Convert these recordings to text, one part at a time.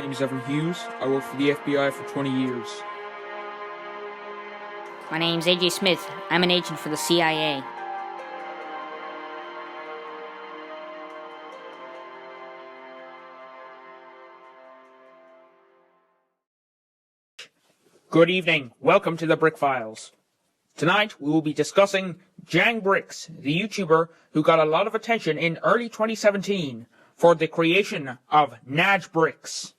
name is Evan Hughes. I worked for the FBI for 20 years. My name's AJ Smith. I'm an agent for the CIA. Good evening. Welcome to the Brick Files. Tonight we will be discussing Jang Bricks, the YouTuber who got a lot of attention in early 2017 for the creation of Naj Bricks.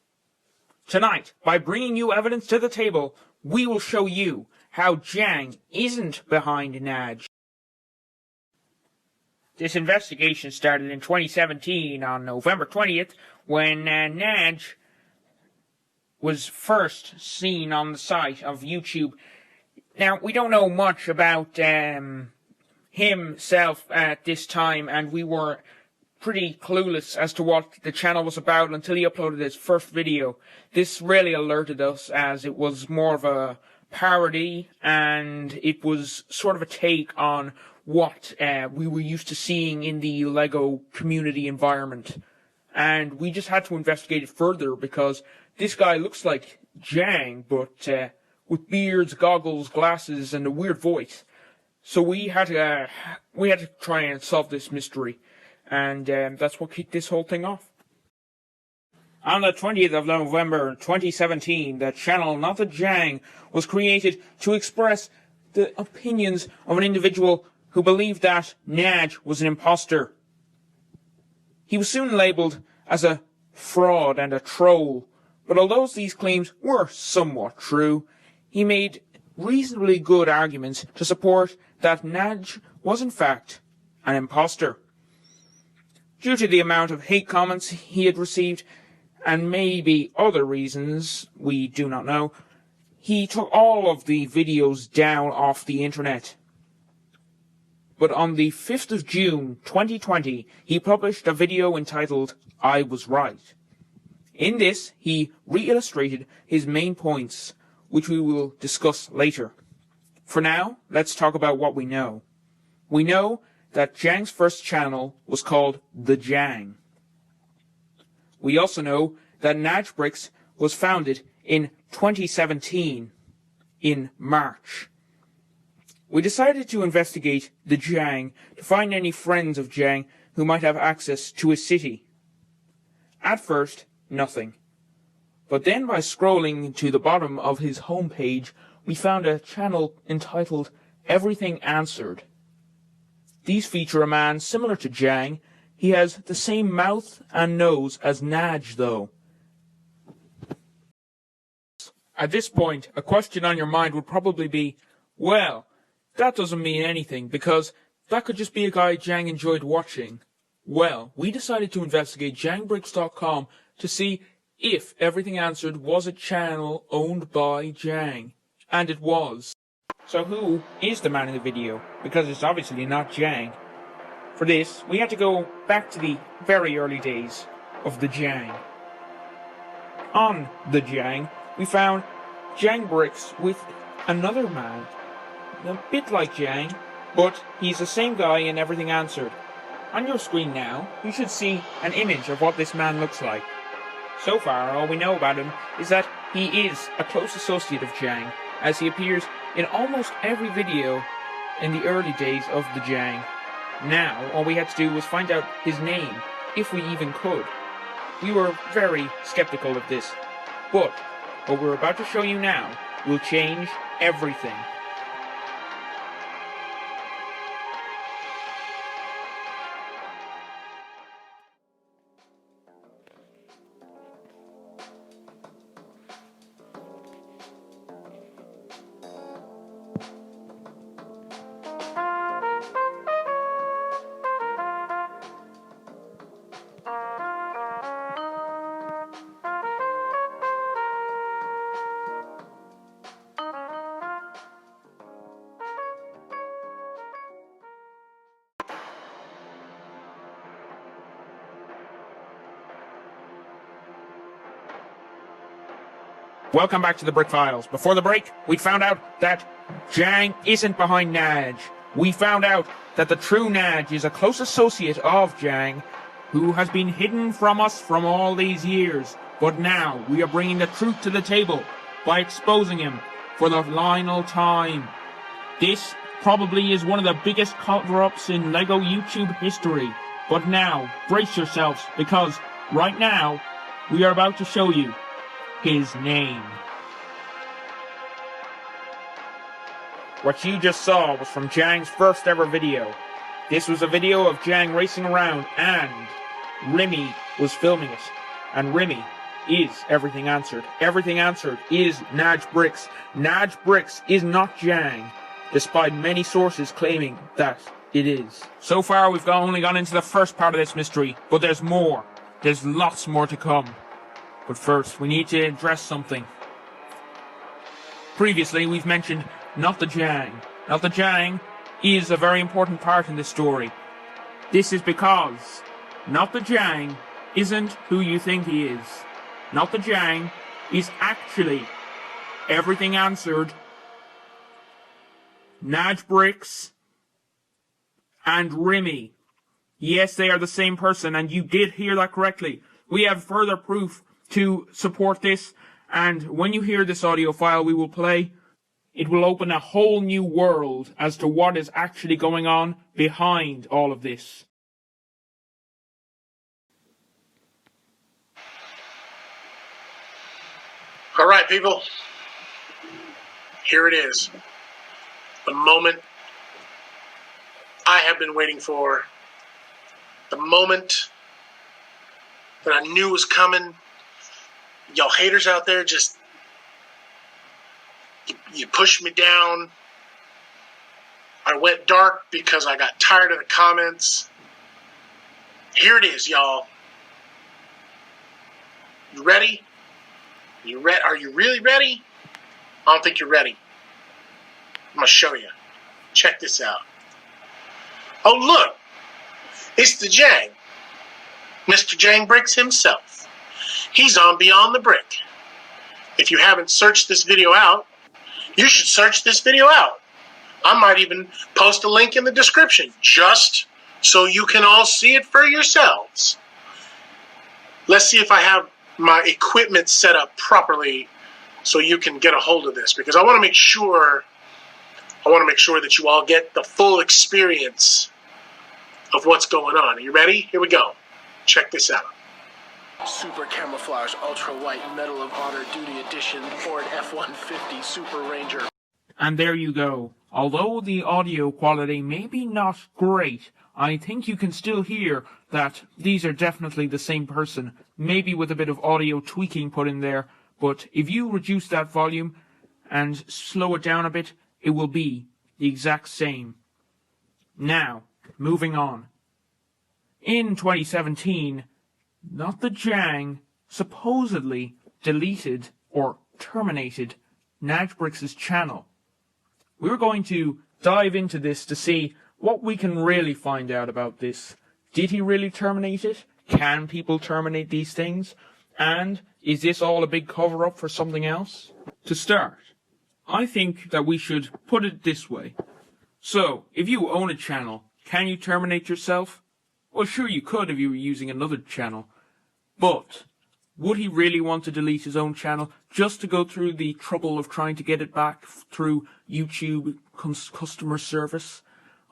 Tonight, by bringing you evidence to the table, we will show you how Jang isn't behind Naj. This investigation started in 2017 on November 20th when Naj was first seen on the site of YouTube. Now, we don't know much about himself at this time, and we were pretty clueless as to what the channel was about until he uploaded his first video. This really alerted us, as it was more of a parody, and it was sort of a take on what we were used to seeing in the LEGO community environment. And we just had to investigate it further, because this guy looks like Jang, but with beards, goggles, glasses, and a weird voice. So we had to try and solve this mystery, and that's what kicked this whole thing off. On the 20th of November 2017, the channel Not the Jang was created to express the opinions of an individual who believed that Naj was an imposter. He was soon labelled as a fraud and a troll, but although these claims were somewhat true, he made reasonably good arguments to support that Naj was in fact an imposter. Due to the amount of hate comments he had received, and maybe other reasons we do not know, he took all of the videos down off the internet. But on the 5th of June 2020, he published a video entitled I Was Right. In this, he re-illustrated his main points, which we will discuss later. For now, let's talk about what we know. We know that Jang's first channel was called The Jang. We also know that Naj Bricks was founded in 2017, in March. We decided to investigate The Jang to find any friends of Jang who might have access to his city. At first, nothing. But then by scrolling to the bottom of his homepage, we found a channel entitled Everything Answered. These feature a man similar to Jang. He has the same mouth and nose as Naj, though. At this point, a question on your mind would probably be, well, that doesn't mean anything, because that could just be a guy Jang enjoyed watching. Well, we decided to investigate JangBricks.com to see if Everything Answered was a channel owned by Jang. And it was. So who is the man in the video? Because it's obviously not Jang. For this, we had to go back to the very early days of The Jang. On The Jang, we found Jang Bricks with another man, a bit like Jang, but he's the same guy in Everything Answered. On your screen now, you should see an image of what this man looks like. So far, all we know about him is that he is a close associate of Jang, as he appears in almost every video in the early days of The Jang. Now, all we had to do was find out his name, if we even could. We were very skeptical of this, but what we're about to show you now will change everything. Welcome back to the Brick Files. Before the break, we found out that Jang isn't behind Naj. We found out that the true Naj is a close associate of Jang, who has been hidden from us from all these years. But now we are bringing the truth to the table by exposing him for the final time. This probably is one of the biggest cover-ups in LEGO YouTube history. But now, brace yourselves, because right now, we are about to show you his name. What you just saw was from Jang's first ever video. This was a video of Jang racing around and Remy was filming it. And Remy is Everything Answered. Everything Answered is Naj Bricks. Naj Bricks is not Jang, despite many sources claiming that it is. So far we've only gone into the first part of this mystery, but there's more. There's lots more to come. But first, we need to address something. Previously, we've mentioned Not the Jang. Not the Jang is a very important part in this story. This is because Not the Jang isn't who you think he is. Not the Jang is actually Everything Answered, Naj Bricks, and Remy. Yes, they are the same person, and you did hear that correctly. We have further proof to support this, and when you hear this audio file we will play, it will open a whole new world as to what is actually going on behind all of this. All right, people. Here it is. The moment I have been waiting for. The moment that I knew was coming. Y'all haters out there just, you pushed me down. I went dark because I got tired of the comments. Here it is, y'all. You ready? Are you really ready? I don't think you're ready. I'm going to show you. Check this out. Oh, look. It's the Jang. Mr. Jang Bricks himself. He's on Beyond the Brick. If you haven't searched this video out, you should search this video out. I might even post a link in the description just so you can all see it for yourselves. Let's see if I have my equipment set up properly so you can get a hold of this, because I want to make sure that you all get the full experience of what's going on. Are you ready? Here we go. Check this out. Super Camouflage Ultra White Medal of Honor Duty Edition Ford F-150 Super Ranger. And there you go. Although the audio quality may be not great, I think you can still hear that these are definitely the same person, maybe with a bit of audio tweaking put in there, but if you reduce that volume and slow it down a bit, it will be the exact same. Now, moving on. In 2017, Not the Jang supposedly deleted or terminated Naj Bricks' channel. We're going to dive into this to see what we can really find out about this. Did he really terminate it? Can people terminate these things? And is this all a big cover-up for something else? To start, I think that we should put it this way. So, if you own a channel, can you terminate yourself? Well, sure you could if you were using another channel. But would he really want to delete his own channel just to go through the trouble of trying to get it back through YouTube customer service?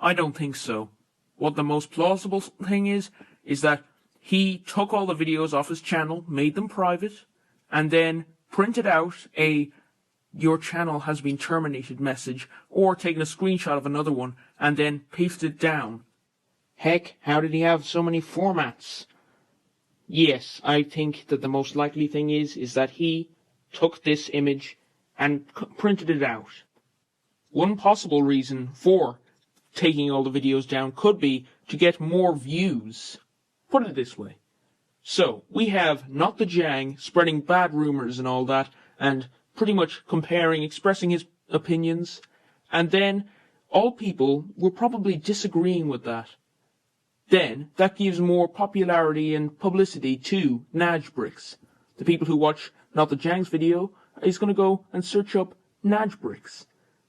I don't think so. What the most plausible thing is that he took all the videos off his channel, made them private, and then printed out a "your channel has been terminated" message, or taken a screenshot of another one, and then pasted it down. Heck, how did he have so many formats? Yes, I think that the most likely thing is that he took this image and printed it out. One possible reason for taking all the videos down could be to get more views. Put it this way. So, we have Not the Jang spreading bad rumors and all that, and pretty much expressing his opinions, and then all people were probably disagreeing with that. Then, that gives more popularity and publicity to Naj Bricks. The people who watch Not the Jang's video is going to go and search up Naj Bricks.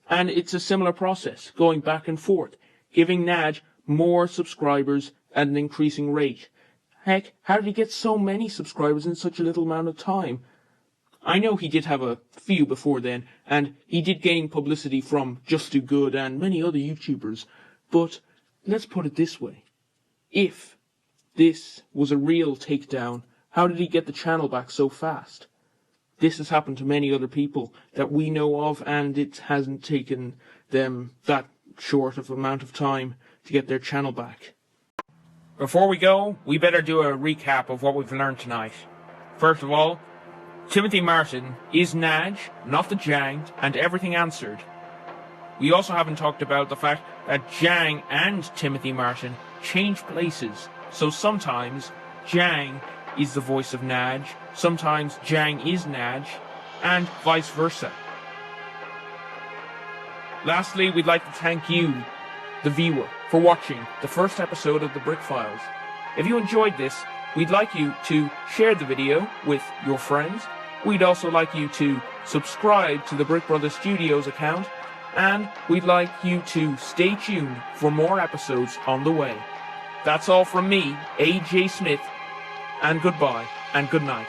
And it's a similar process, going back and forth, giving Naj more subscribers at an increasing rate. heck, how did he get so many subscribers in such a little amount of time? I know he did have a few before then, and he did gain publicity from Just Do Good and many other YouTubers, but let's put it this way. If this was a real takedown, how did he get the channel back so fast? This has happened to many other people that we know of, and it hasn't taken them that short of amount of time to get their channel back. Before we go, we better do a recap of what we've learned tonight. First of all, Timothy Martin is Naj, not the Jang, and everything answered. We also haven't talked about the fact that Jang and Timothy Martin change places, so sometimes Jang is the voice of Naj, sometimes Jang is Naj, and vice versa. Lastly, we'd like to thank you, the viewer, for watching the first episode of the Brick Files. If you enjoyed this, we'd like you to share the video with your friends. We'd also like you to subscribe to the BrickBrother Studios account, and we'd like you to stay tuned for more episodes on the way. That's all from me, AJ Smith, and goodbye and good night.